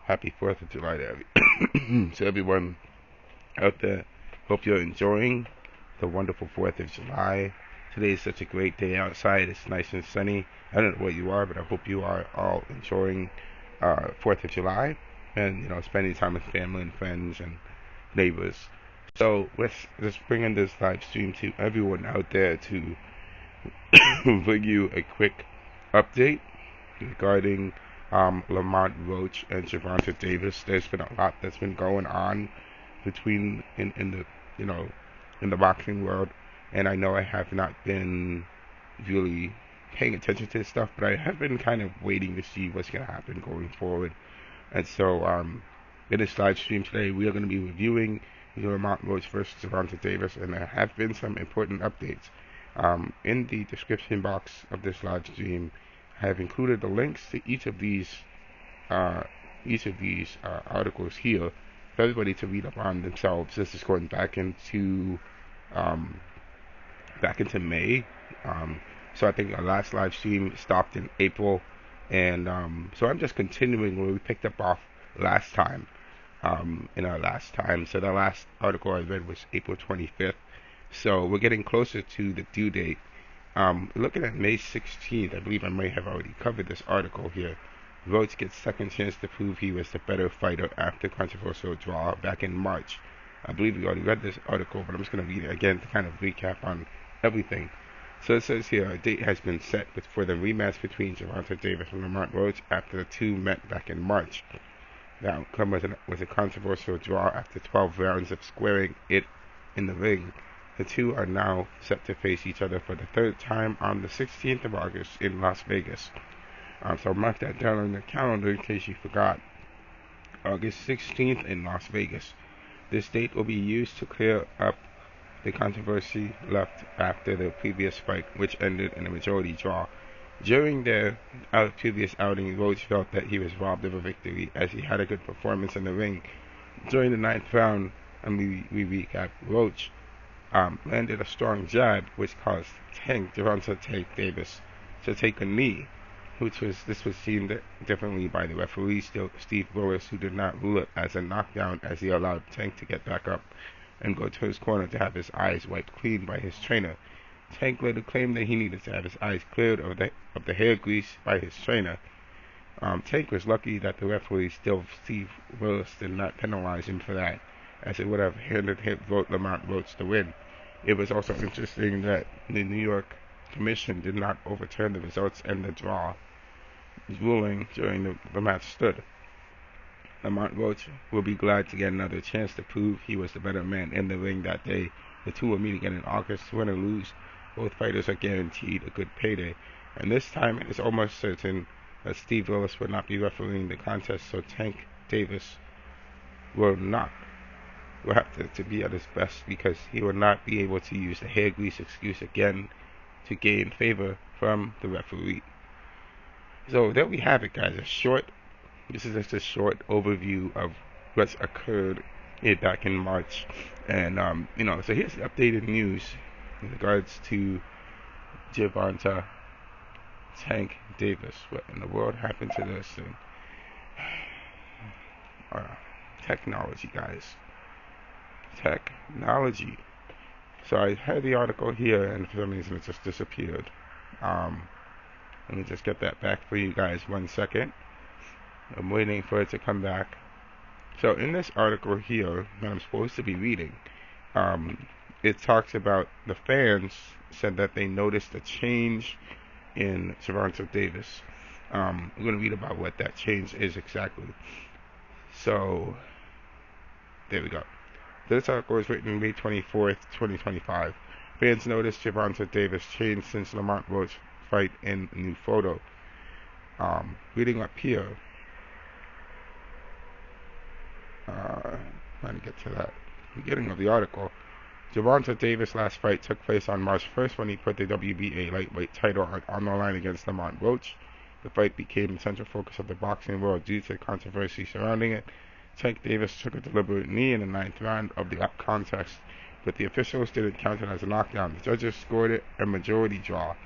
Happy 4th of July to everyone out there. Hope you're enjoying the wonderful 4th of July. Today is such a great day outside. It's nice and sunny. I don't know where you are, but I hope you are all enjoying 4th of July and, spending time with family and friends and neighbors. So let's just bring in this live stream to everyone out there to bring you a quick update regarding Lamont, Roach, and Gervonta Davis. There's been a lot that's been going on between in the in the boxing world, and I know I have not been really paying attention to this stuff, but I have been kind of waiting to see what's going to happen going forward. And so in this live stream today, we are going to be reviewing Lamont Roach versus Gervonta Davis, and there have been some important updates. In the description box of this live stream, I have included the links to each of these articles here for everybody to read up on themselves. This is going back into May. So I think our last live stream stopped in April, and so I'm just continuing where we picked up off last time. In our last time, so the last article I read was April 25th. So we're getting closer to the due date. Looking at May 16th, I believe I may have already covered this article here. Roach gets second chance to prove he was the better fighter after controversial draw back in March. I believe we already read this article, but I'm just going to read it again to kind of recap on everything. So it says here, a date has been set for the rematch between Gervonta Davis and Lamont Roach after the two met back in March. The outcome was a controversial draw after 12 rounds of squaring it in the ring. The two are now set to face each other for the third time on the 16th of August in Las Vegas. So mark that down on your calendar in case you forgot. August 16th in Las Vegas. This date will be used to clear up the controversy left after the previous fight, which ended in a majority draw. During their previous outing, Roach felt that he was robbed of a victory as he had a good performance in the ring. During the 9th round, and we recap, Roach landed a strong jab, which caused Gervonta Davis to take a knee, this was seen differently by the referee, Steve Willis, who did not rule it as a knockdown as he allowed Tank to get back up and go to his corner to have his eyes wiped clean by his trainer. Tank later claimed that he needed to have his eyes cleared of the hair grease by his trainer. Tank was lucky that the referee, Steve Willis, did not penalize him for that, as it would have handed Lamont Roach the win. It was also interesting that the New York Commission did not overturn the results and the draw ruling during the match stood. Lamont Roach will be glad to get another chance to prove he was the better man in the ring that day. The two will meet again in August. Win or lose, both fighters are guaranteed a good payday. And this time it is almost certain that Steve Willis will not be refereeing the contest, so Tank Davis will have to be at his best, because he will not be able to use the hair grease excuse again to gain favor from the referee. So there we have it, guys. This is just a short overview of what's occurred back in March. And so here's the updated news in regards to Gervonta Tank Davis. What in the world happened to this thing? Technology, guys. Technology. So I had the article here, and for some reason it just disappeared. Let me just get that back for you guys 1 second. I'm waiting for it to come back. So in this article here that I'm supposed to be reading, it talks about the fans said that they noticed a change in Gervonta Davis. I'm going to read about what that change is exactly. So there we go. This article was written May 24th, 2025. Fans noticed Gervonta Davis changed since Lamont Roach fight in a new photo. Reading up here. Trying to get to that beginning of the article. Gervonta Davis' last fight took place on March 1st when he put the WBA lightweight title on the line against Lamont Roach. The fight became the central focus of the boxing world due to the controversy surrounding it. Tank Davis took a deliberate knee in the 9th round of the contest, but the officials didn't count it as a knockdown. The judges scored it a majority draw,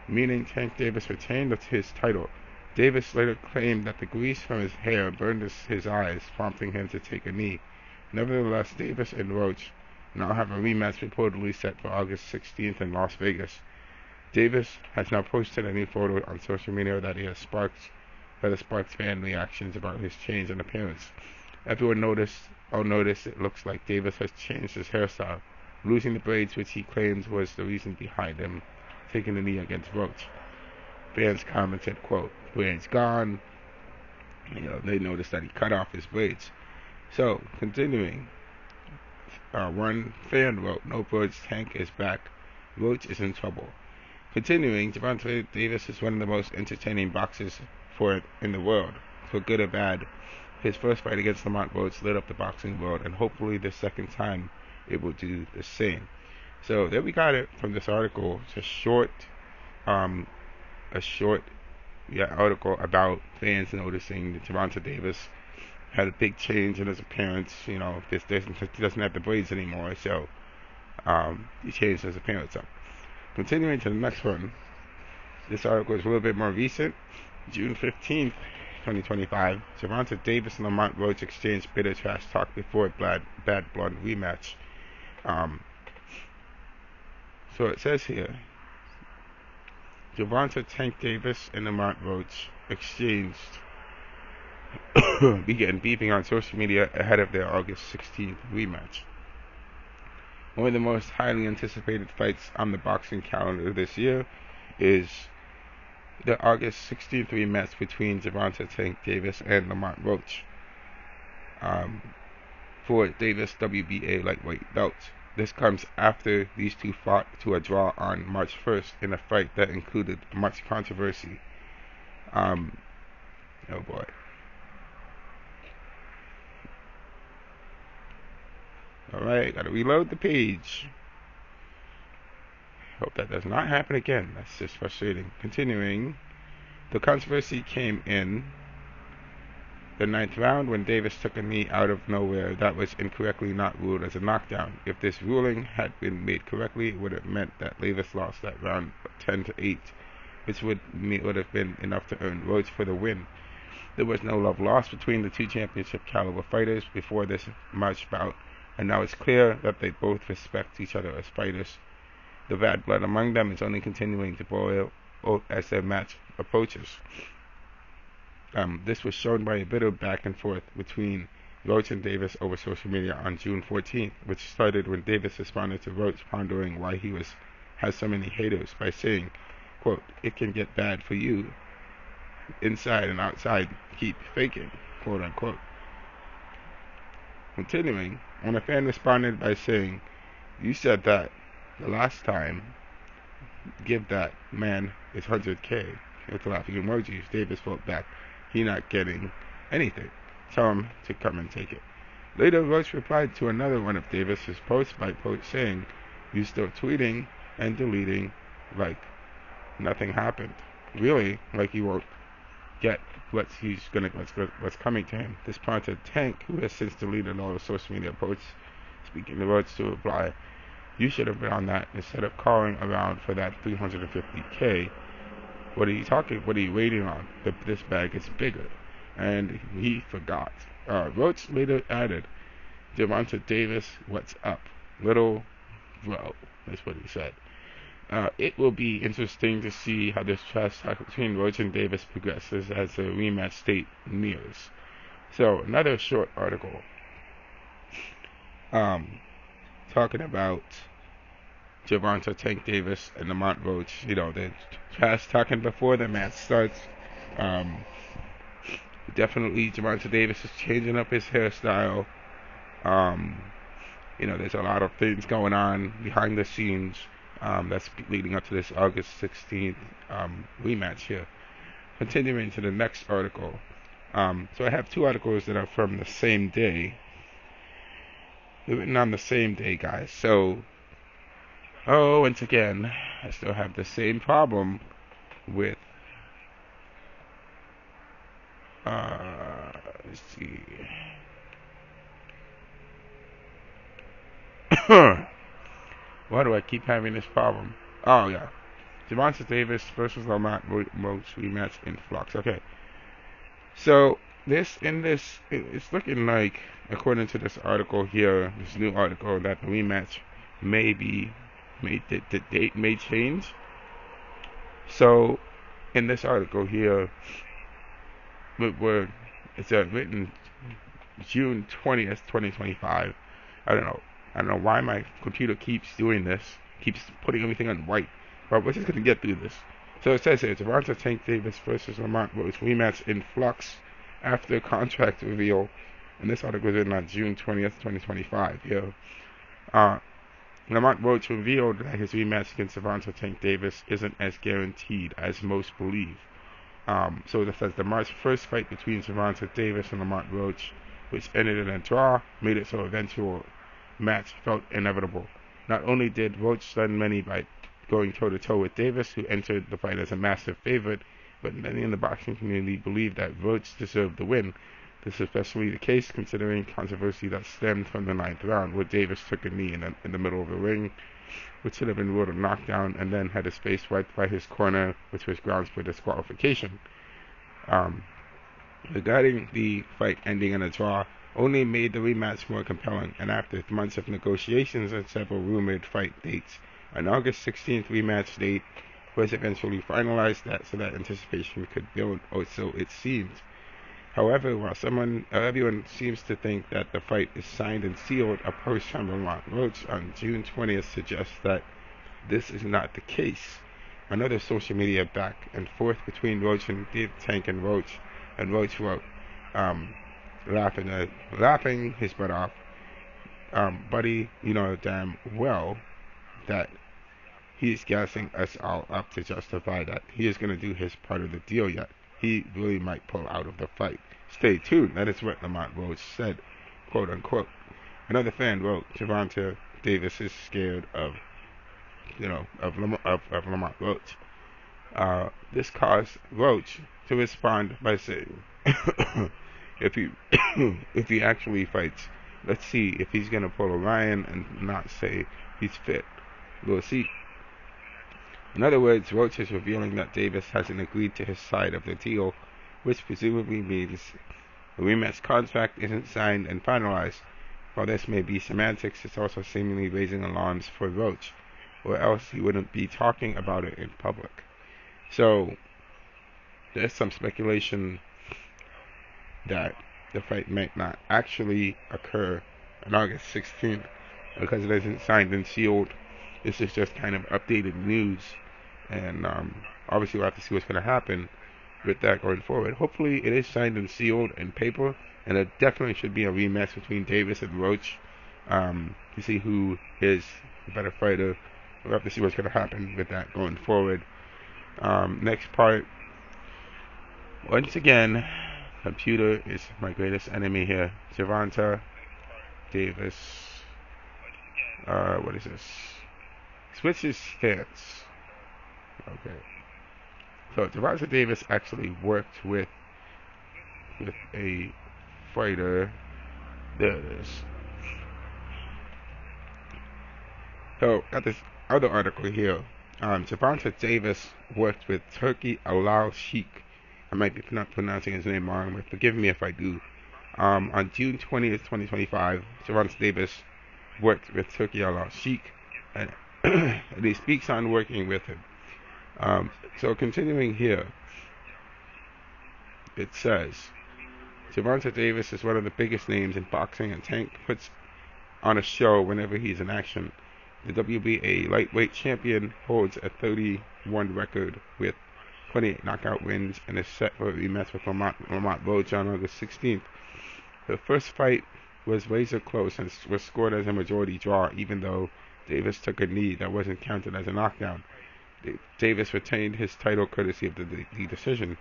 meaning Tank Davis retained his title. Davis later claimed that the grease from his hair burned his eyes, prompting him to take a knee. Nevertheless, Davis and Roach now have a rematch reportedly set for August 16th in Las Vegas. Davis has now posted a new photo on social media that has sparked fan reactions about his change in appearance. Everyone noticed it looks like Davis has changed his hairstyle, losing the braids, which he claims was the reason behind him taking the knee against Roach. Fans commented, quote, "Braids gone." They noticed that he cut off his braids. So, continuing, one fan wrote, "No Birds, Tank is back. Roach is in trouble." Continuing, Gervonta Davis is one of the most entertaining boxers in the world, for good or bad. His first fight against Lamont Roach lit up the boxing world, and hopefully the second time it will do the same. So there we got it from this article. It's a short article about fans noticing that Gervonta Davis had a big change in his appearance. He doesn't have the braids anymore, so he changed his appearance up. Continuing to the next one, this article is a little bit more recent. June 15th, 2025, Gervonta Davis and Lamont Roach exchanged bitter trash talk before Bad Blood rematch. So it says here, Gervonta Tank Davis and Lamont Roach began beefing on social media ahead of their August 16th rematch. One of the most highly anticipated fights on the boxing calendar this year is the August 16th rematch between Gervonta Tank Davis and Lamont Roach for Davis WBA lightweight belt. This comes after these two fought to a draw on March 1st in a fight that included much controversy. Oh boy. Alright, gotta reload the page. Hope that does not happen again. That's just frustrating. Continuing, the controversy came in the 9th round when Davis took a knee out of nowhere that was incorrectly not ruled as a knockdown. If this ruling had been made correctly, it would have meant that Davis lost that round 10-8, which would have been enough to earn Roach for the win. There was no love lost between the two championship caliber fighters before this March bout, and now it's clear that they both respect each other as fighters. The bad blood among them is only continuing to boil as their match approaches. This was shown by a bit of back and forth between Roach and Davis over social media on June 14th, which started when Davis responded to Roach pondering why he has so many haters by saying, quote, "It can get bad for you inside and outside, keep faking," quote unquote. Continuing, when a fan responded by saying, "You said that the last time, give that man his 100K, with the laughing emojis," Davis wrote back, "He not getting anything. Tell him to come and take it." Later, Roach replied to another one of Davis's posts by saying, "You still tweeting and deleting like nothing happened. Really, like he won't get what's coming to him." This prompted Tank, who has since deleted all the social media posts, speaking to Roach, to reply, "You should have been on that instead of calling around for that 350K. What are you waiting on? This bag is bigger." And he forgot. Roach later added, "Gervonta Davis, what's up? Little bro." That's what he said. It will be interesting to see how this trash talk between Roach and Davis progresses as the rematch date nears. So, another short article talking about Gervonta Tank Davis and Lamont Roach. They're trash talking before the match starts. Definitely Gervonta Davis is changing up his hairstyle. There's a lot of things going on behind the scenes that's leading up to this August 16th rematch here. Continuing to the next article. So I have two articles that are from the same day. They're written on the same day, guys. So, once again, I still have the same problem with let's see. Why do I keep having this problem? Oh yeah. Gervonta Davis versus Lamont Roach rematch in flux. Okay, so it's looking like, according to this article here, this new article, that the rematch may be the date may change. So in this article here, where it's written June 20th, 2025. I don't know. I don't know why my computer keeps doing this, keeps putting everything on white. But we're just going to get through this. So it says here, Gervonta Tank Davis versus Lamont Roach rematch in flux after contract reveal. And this article was written on June 20th, 2025. Here. Lamont Roach revealed that his rematch against Gervonta Tank Davis isn't as guaranteed as most believe. So it says the March 1st fight between Gervonta Davis and Lamont Roach, which ended in a draw, made it so eventual match felt inevitable. Not only did Roach stun many by going toe-to-toe with Davis, who entered the fight as a massive favorite, but many in the boxing community believed that Roach deserved the win. This is especially the case considering controversy that stemmed from the 9th round, where Davis took a knee in the middle of the ring, which should have been ruled a knockdown, and then had his face wiped by his corner, which was grounds for disqualification. Regarding the fight ending in a draw, only made the rematch more compelling, and after months of negotiations and several rumored fight dates, an August 16th rematch date was eventually finalized so that anticipation could build, or so it seems. However, while everyone seems to think that the fight is signed and sealed, a post from Lamont Roach on June 20th suggests that this is not the case. Another social media back and forth between Roach and Tank and Roach wrote, laughing his butt off, buddy, you know damn well that he's gassing us all up to justify that he is going to do his part of the deal yet. He really might pull out of the fight. Stay tuned. That is what Lamont Roach said, quote unquote. Another fan wrote, Gervonta Davis is scared of Lamont Roach. This caused Roach to respond by saying, if he actually fights, let's see if he's gonna pull a Ryan and not say he's fit. We'll see. In other words, Roach is revealing that Davis hasn't agreed to his side of the deal, which presumably means the rematch contract isn't signed and finalized. While this may be semantics, it's also seemingly raising alarms for Roach, or else he wouldn't be talking about it in public. So, there's some speculation that the fight might not actually occur on August 16th because it isn't signed and sealed. This is just kind of updated news, and obviously we'll have to see what's going to happen with that going forward. Hopefully it is signed and sealed in paper, and it definitely should be a rematch between Davis and Roach to see who is the better fighter. We'll have to see what's going to happen with that going forward. Next part, once again, computer is my greatest enemy here. Gervonta Davis, what is this? Switches stance. Okay. So Gervonta Davis actually worked with a fighter. There it is. So got this other article here. Gervonta Davis worked with Turki Alal Sheikh. I might be not pronouncing his name wrong, but forgive me if I do. On June 20th, 2025, Gervonta Davis worked with Turki Alal Sheikh, and he speaks on working with him. So continuing here, it says, Gervonta Davis is one of the biggest names in boxing, and Tank puts on a show whenever he's in action. The WBA lightweight champion holds a 30-1 record with 28 knockout wins and is set for a rematch with Lamont Roach on August 16th. The first fight was razor close and was scored as a majority draw, even though Davis took a knee that wasn't counted as a knockdown. Davis retained his title courtesy of the decision.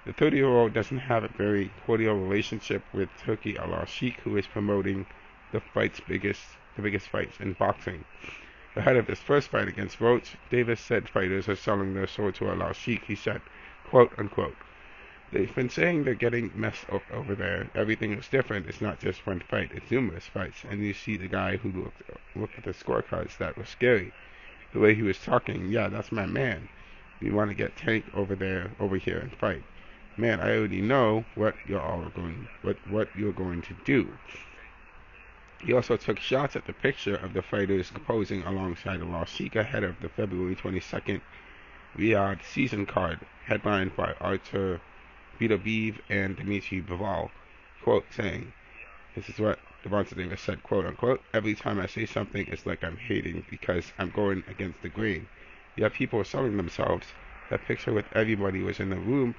The 30-year-old doesn't have a very cordial relationship with Turki Alal Sheikh, who is promoting the biggest fights in boxing. Ahead of his first fight against Roach, Davis said fighters are selling their soul to Alal Sheikh. He said, quote unquote, they've been saying they're getting messed up over there. Everything is different. It's not just one fight. It's numerous fights. And you see the guy who looked at the scorecards. That was scary. The way he was talking, yeah, that's my man. We want to get Tank over here and fight. Man, I already know what what you're going to do. He also took shots at the picture of the fighters posing alongside Al Sheikh ahead of the February 22nd Riyadh season card, headlined by Artur Beterbiev and Dimitri Bivol, quote, saying, this is what Gervonta Davis said, quote unquote, every time I say something, it's like I'm hating because I'm going against the grain. You have people selling themselves. That picture with everybody was in the room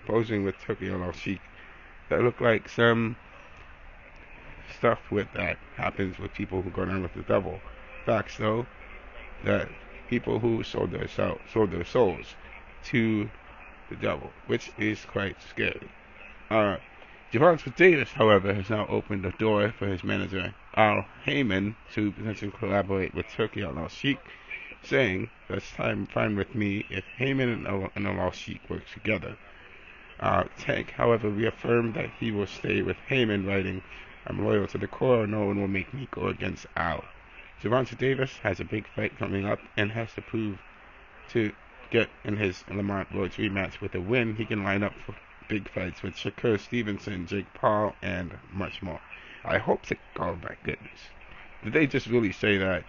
posing with Turkey Al Sheikh. That looked like some stuff with that happens with people who go down with the devil. Facts, though, that people who sold their souls to the devil, which is quite scary. Gervonta Davis, however, has now opened the door for his manager Al Heyman to potentially collaborate with Turkey Al Sheikh, saying that's fine with me if Heyman and Al Sheikh work together. Tank, however, reaffirmed that he will stay with Heyman, writing, I'm loyal to the core, no one will make me go against Al. Gervonta Davis has a big fight coming up and has to prove to get in his Lamont Roach rematch with a win. He can line up for big fights with Shakur Stevenson, Jake Paul, and much more. I hope to, oh my goodness. Did they just really say that?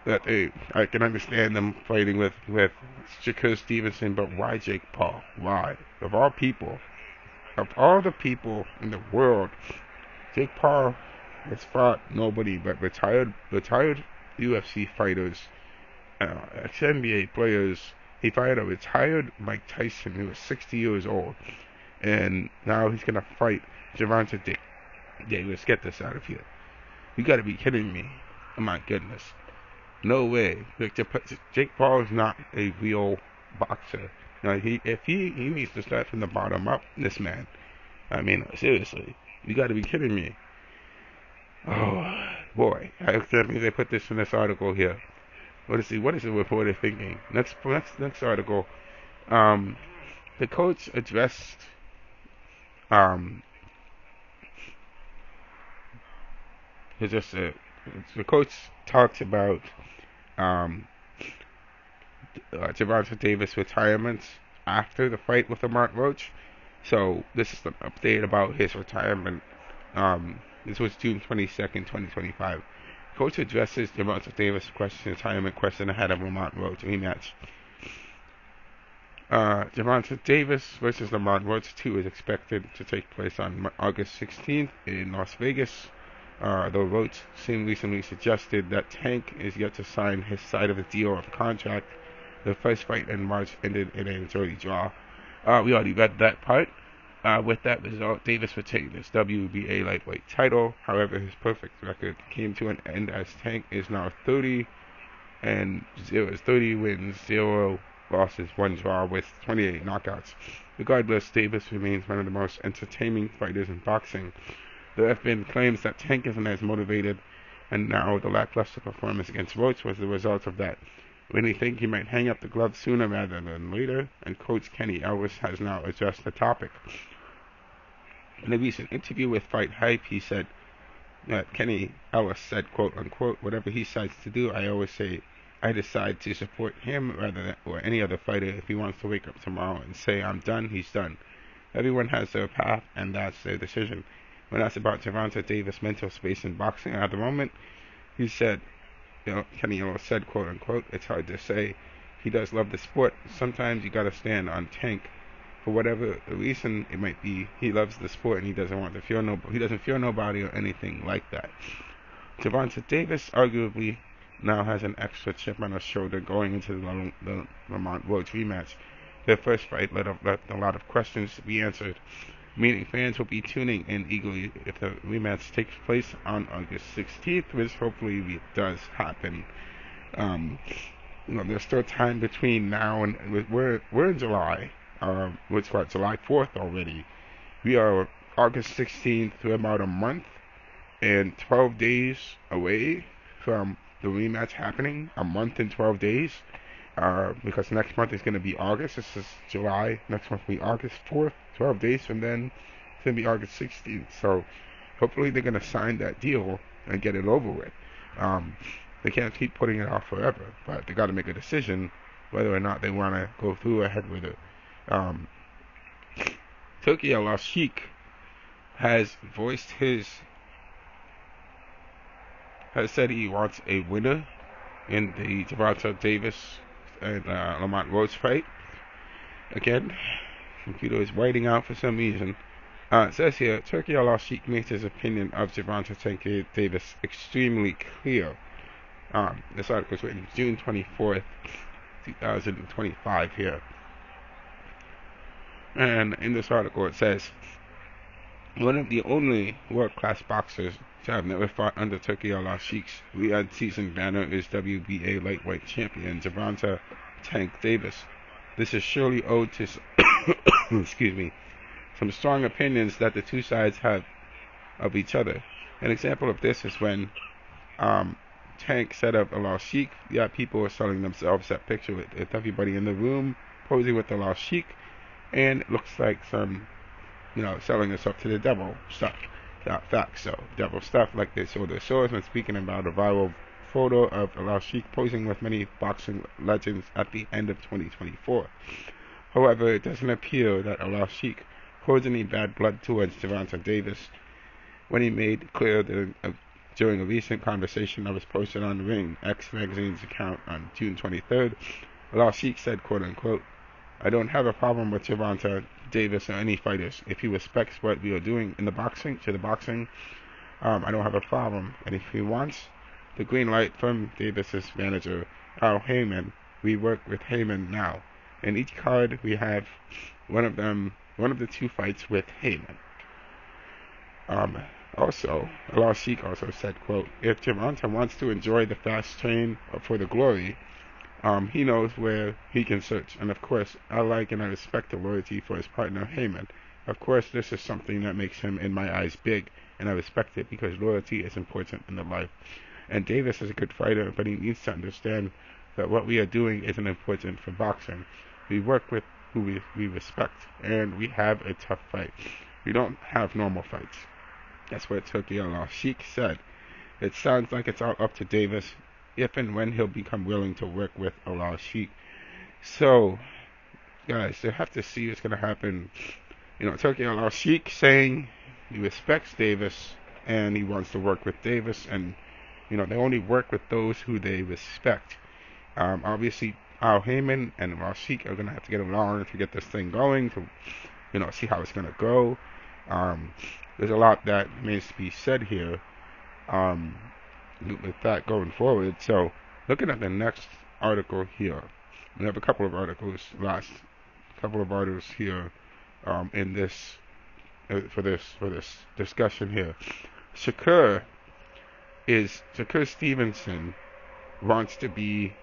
I can understand them fighting with Shakur Stevenson, but why Jake Paul? Why? Of all the people in the world, Jake Paul has fought nobody but retired UFC fighters, ex-NBA players. He fought a retired Mike Tyson who was 60 years old, and now he's gonna fight Gervonta Davis. Get this out of here! You gotta be kidding me! Oh my goodness! No way! Jake Paul is not a real boxer. Now, if he needs to start from the bottom up, this man. I mean, seriously, you got to be kidding me. Oh boy, that means they put this in this article here. What is the reporter thinking? Next article. The coach addressed the coach talked about Gervonta Davis' retirement after the fight with Lamont Roach. So this is an update about his retirement. This was June 22nd, 2025. Coach addresses Gervonta Davis' retirement question ahead of Lamont Roach rematch. Gervonta Davis versus Lamont Roach 2 is expected to take place on August 16th in Las Vegas. Though Roach recently suggested that Tank is yet to sign his side of the deal or the contract. The first fight in March ended in a majority draw. We already read that part. With that result, Davis retained his WBA lightweight title. However, his perfect record came to an end as Tank is now 30 wins, 0 losses, 1 draw with 28 knockouts. Regardless, Davis remains one of the most entertaining fighters in boxing. There have been claims that Tank isn't as motivated, and now the lackluster performance against Roach was the result of that. Many think he might hang up the gloves sooner rather than later, and coach Kenny Ellis has now addressed the topic. In a recent interview with Fight Hype, he said that Kenny Ellis said, quote unquote, whatever he decides to do, I always say I decide to support him rather than or any other fighter. If he wants to wake up tomorrow and say I'm done, he's done. Everyone has their path, and that's their decision. When asked about Gervonta Davis' mental space in boxing at the moment, he said, Kenny Ellis said, quote unquote, it's hard to say. He does love the sport. Sometimes you gotta stand on Tank. For whatever reason it might be, he loves the sport and he doesn't fear nobody or anything like that. Gervonta Davis arguably now has an extra chip on his shoulder going into the Lamont Roach rematch. Their first fight left a lot of questions to be answered, meaning fans will be tuning in eagerly if the rematch takes place on August 16th, which hopefully does happen. There's still time between now and we're in July. Which was July 4th already. We are August 16th, we're about a month and 12 days away from the rematch happening. A month and 12 days. Because next month is going to be August. This is July. Next month will be August 4th. 12 days from then, it's going to be August 16th. So hopefully they're going to sign that deal and get it over with. They can't keep putting it off forever, but they got to make a decision whether or not they want to go through ahead with it. Turki Al-Sheikh has said he wants a winner in the Gervonta Davis and Lamont Roach fight. Again, computer is whiting out for some reason. It says here, Turki Al-Sheikh makes his opinion of Gervonta Tank Davis extremely clear. This article was written June 24th, 2025 here. And in this article it says, one of the only world-class boxers to have never fought under Turki Al-Sheikh's Riyadh season banner is WBA lightweight champion Gervonta Tank Davis. This is surely owed to some strong opinions that the two sides have of each other. An example of this is when Tank said of Al-Sheikh, yeah, people were selling themselves that picture with everybody in the room posing with Al-Sheikh, and it looks like some, selling themselves to the devil stuff. Not facts, so devil stuff like they sold their souls when speaking about a viral photo of Al-Sheikh posing with many boxing legends at the end of 2024. However, it doesn't appear that Al-Sheikh holds any bad blood towards Gervonta Davis, when he made clear that during a recent conversation that was posted on the Ring X magazine's account on June 23rd, Al-Sheikh said, quote-unquote, I don't have a problem with Gervonta Davis or any fighters. If he respects what we are doing in the boxing, I don't have a problem. And if he wants the green light from Davis's manager, Al Heyman, we work with Heyman now. In each card, we have one of the two fights with Heyman. Also, Al-Sheikh also said, quote, if Gervonta wants to enjoy the fast train for the glory, he knows where he can search. And of course, I like and I respect the loyalty for his partner Heyman. Of course, this is something that makes him, in my eyes, big, and I respect it because loyalty is important in the life. And Davis is a good fighter, but he needs to understand that what we are doing isn't important for boxing. We work with who we respect, and we have a tough fight. We don't have normal fights. That's what Turki Al-Sheikh said. It sounds like it's all up to Davis if and when he'll become willing to work with Al-Sheikh. So, guys, they have to see what's going to happen. Turki Al-Sheikh saying he respects Davis and he wants to work with Davis, and they only work with those who they respect. Obviously, Al Heyman and Al-Sheikh are going to have to get along to get this thing going, to see how it's going to go. There's a lot that remains to be said here with that going forward. So, looking at the next article here, we have a couple of articles here in this for this discussion here. Shakur Stevenson wants to be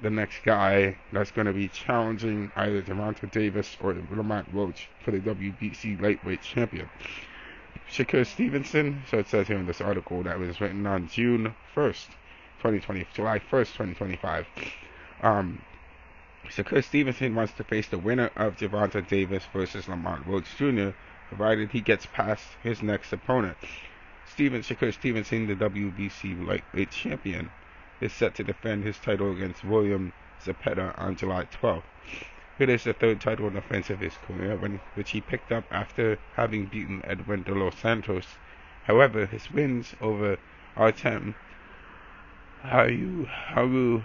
the next guy that's going to be challenging either Gervonta Davis or Lamont Roach for the WBC lightweight champion. Shakur Stevenson, so it says here in this article that was written on July 1st, 2025. Shakur Stevenson wants to face the winner of Gervonta Davis versus Lamont Roach Jr., provided he gets past his next opponent. Shakur Stevenson, the WBC lightweight champion, is set to defend his title against William Zepeda on July 12th. It is the third title defense of his career, which he picked up after having beaten Edwin de los Santos. However, his wins over Artem Harutyunyan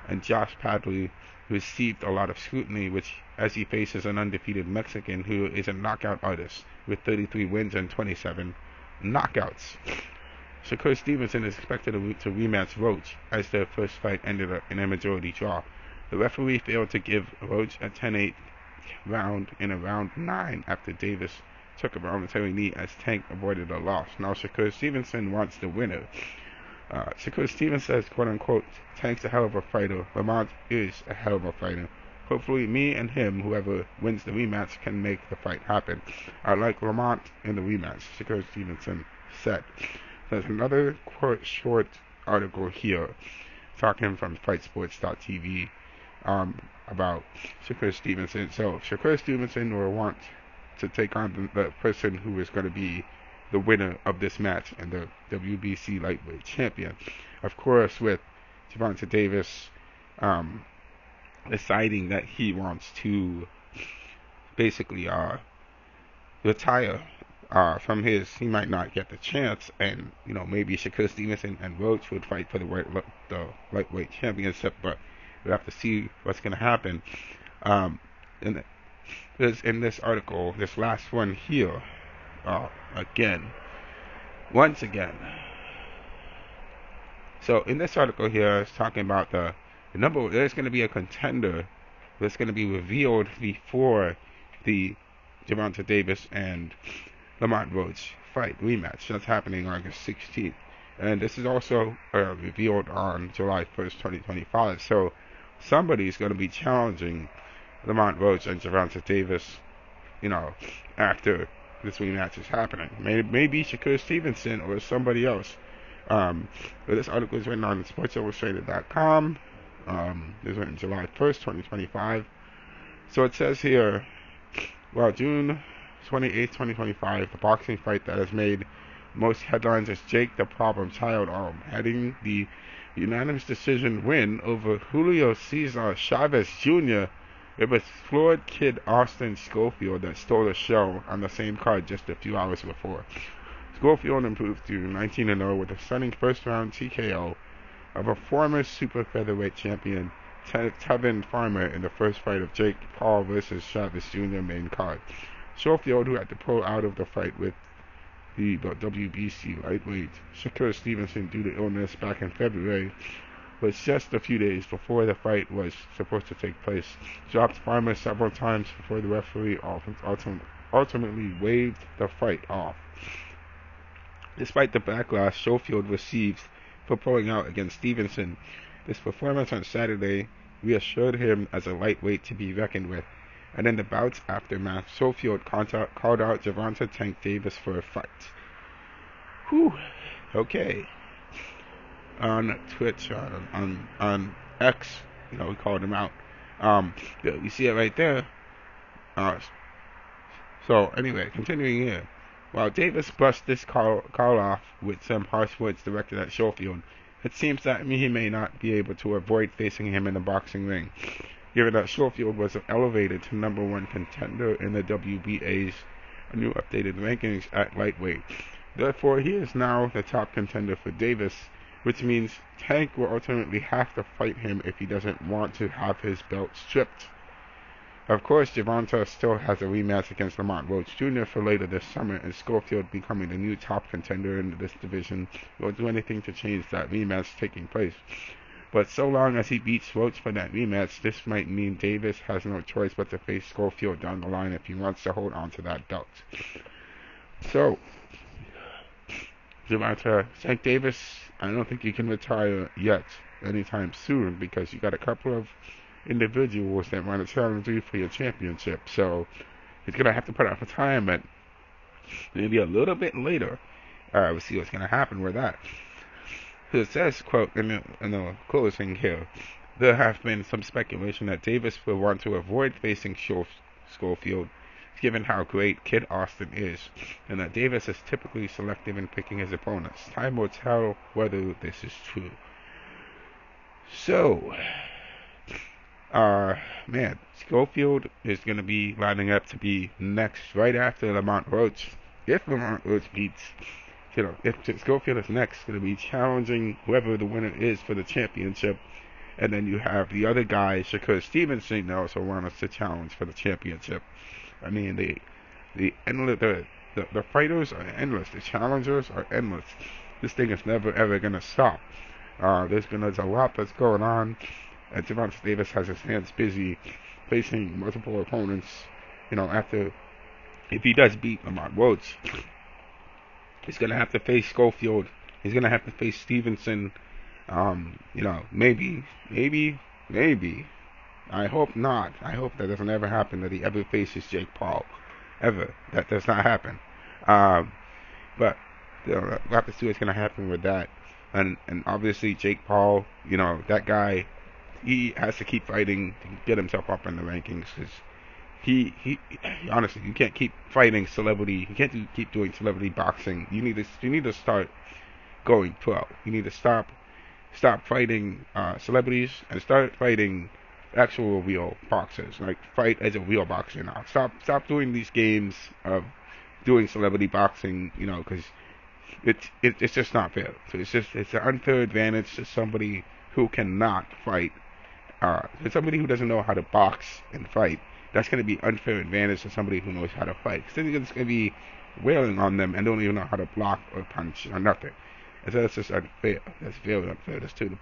and Josh Padley received a lot of scrutiny, as he faces an undefeated Mexican who is a knockout artist with 33 wins and 27 knockouts. Shakur Stevenson is expected to rematch Roach, as their first fight ended up in a majority draw. The referee failed to give Roach a 10-8 round in a round 9 after Davis took a voluntary knee as Tank avoided a loss. Now Shakur Stevenson wants the winner. Shakur Stevenson says, quote-unquote, Tank's a hell of a fighter. Lamont is a hell of a fighter. Hopefully me and him, whoever wins the rematch, can make the fight happen. I like Lamont in the rematch, Shakur Stevenson said. There's another short article here talking from FightSports.tv about Shakur Stevenson. So Shakur Stevenson will want to take on the person who is going to be the winner of this match and the WBC lightweight champion. Of course, with Gervonta Davis um, deciding that he wants to basically retire from his. He might not get the chance, and maybe Shakur Stevenson and Roach would fight for the lightweight championship, but we have to see what's going to happen. Um, in this article, this last one here, once again. So in this article here, it's talking about the number. There's going to be a contender that's going to be revealed before the Gervonta Davis and Lamont Roach fight rematch. That's happening August 16th. And this is also revealed on July 1st, 2025. So somebody's going to be challenging Lamont Roach and Gervonta Davis, after this rematch is happening. Maybe Shakur Stevenson or somebody else. This article is written on SportsIllustrated.com. It was written July 1st, 2025. So it says here, June 28th, 2025, the boxing fight that has made most headlines is Jake the Problem Child heading the unanimous decision win over Julio Cesar Chavez Jr. It was Florida kid Austin Schofield that stole the show on the same card just a few hours before. Schofield improved to 19-0 with a stunning first-round TKO of a former super featherweight champion, Tevin Farmer, in the first fight of Jake Paul versus Chavez Jr. main card. Schofield, who had to pull out of the fight with the WBC lightweight Shakur Stevenson due to illness back in February, was just a few days before the fight was supposed to take place. Dropped Farmer several times before the referee ultimately waved the fight off. Despite the backlash Schofield received for pulling out against Stevenson, this performance on Saturday reassured him as a lightweight to be reckoned with, and in the bout's aftermath, Schofield called out Gervonta Tank Davis for a fight. Whew. Okay. On Twitch, on X, we called him out. You see it right there. So anyway, continuing here. While Davis brushed this call off with some harsh words directed at Schofield, it seems that he may not be able to avoid facing him in the boxing ring, given that Schofield was elevated to number one contender in the WBA's new updated rankings at lightweight. Therefore, he is now the top contender for Davis, which means Tank will ultimately have to fight him if he doesn't want to have his belt stripped. Of course, Gervonta still has a rematch against Lamont Roach Jr. for later this summer, and Schofield becoming the new top contender in this division will do anything to change that rematch taking place. But so long as he beats Roach for that rematch, this might mean Davis has no choice but to face Schofield down the line if he wants to hold on to that belt. So, Gervonta, Tank Davis, I don't think you can retire yet anytime soon, because you got a couple of individuals that want to challenge you for your championship. So he's going to have to put out retirement maybe a little bit later. We'll see what's going to happen with that. It says, quote, in the closing here, there have been some speculation that Davis will want to avoid facing Schofield, given how great Kid Austin is, and that Davis is typically selective in picking his opponents. Time will tell whether this is true. So, Schofield is going to be lining up to be next, right after Lamont Roach. If Lamont Roach beats, if Schofield is next, going to be challenging whoever the winner is for the championship. And then you have the other guy, Shakur Stevenson, that also wants to challenge for the championship. I mean, the fighters are endless. The challengers are endless. This thing is never ever going to stop. There's a lot that's going on. And Gervonta Davis has his hands busy facing multiple opponents. If he does beat Lamont Roach, he's going to have to face Schofield. He's going to have to face Stevenson. Maybe. I hope not. I hope that doesn't ever happen, that he ever faces Jake Paul. Ever. That does not happen. But we'll have to see what's going to happen with that. And obviously Jake Paul, that guy, he has to keep fighting to get himself up in the rankings, because he honestly, you can't keep fighting celebrity. You can't keep doing celebrity boxing. You need to start going pro. You need to stop stop fighting celebrities and start fighting actual real boxers. Like, fight as a real boxer now. Stop doing these games of doing celebrity boxing, because it's just not fair. So it's an unfair advantage to somebody who cannot fight. To somebody who doesn't know how to box and fight, that's going to be unfair advantage to somebody who knows how to fight. Because then it's going to be wailing on them and don't even know how to block or punch or nothing. And so that's just unfair. That's very unfair. That's to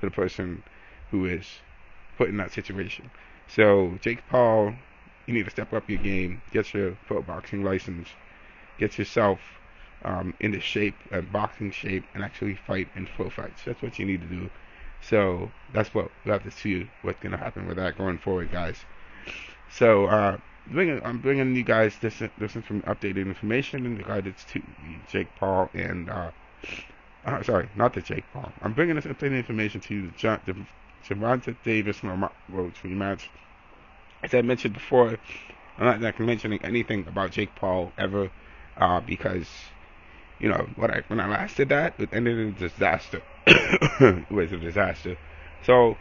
the person who is put in that situation. So Jake Paul, you need to step up your game, get your pro boxing license, get yourself into shape, boxing shape, and actually fight in full fights. That's what you need to do. So that's what we'll have to see what's going to happen with that going forward, guys. So I'm bringing you guys this from updated information in regards to Jake Paul and sorry, not the Jake Paul. I'm bringing this updated information to the Gervonta Davis Lamont Roach rematch. As I mentioned before, I'm not mentioning anything about Jake Paul ever, because when I last did that, it ended in a disaster. It was a disaster. So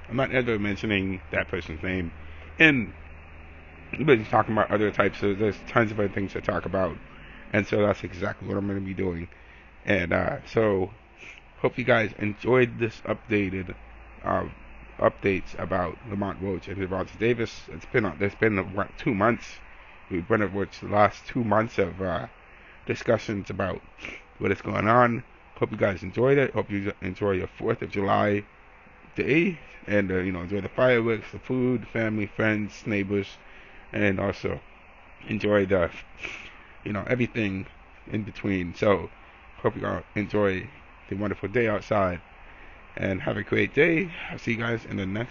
I'm not ever mentioning that person's name. And we're just talking about other types of, there's tons of other things to talk about. And so that's exactly what I'm going to be doing. And so hope you guys enjoyed this updated updates about Lamont Roach and Gervonta Davis. There's been 2 months. We've been over the last 2 months of discussions about what is going on. Hope you guys enjoyed it. Hope you enjoy your 4th of July day, and enjoy the fireworks, the food, family, friends, neighbors, and also enjoy the everything in between. So hope you all enjoy the wonderful day outside and have a great day. I'll see you guys in the next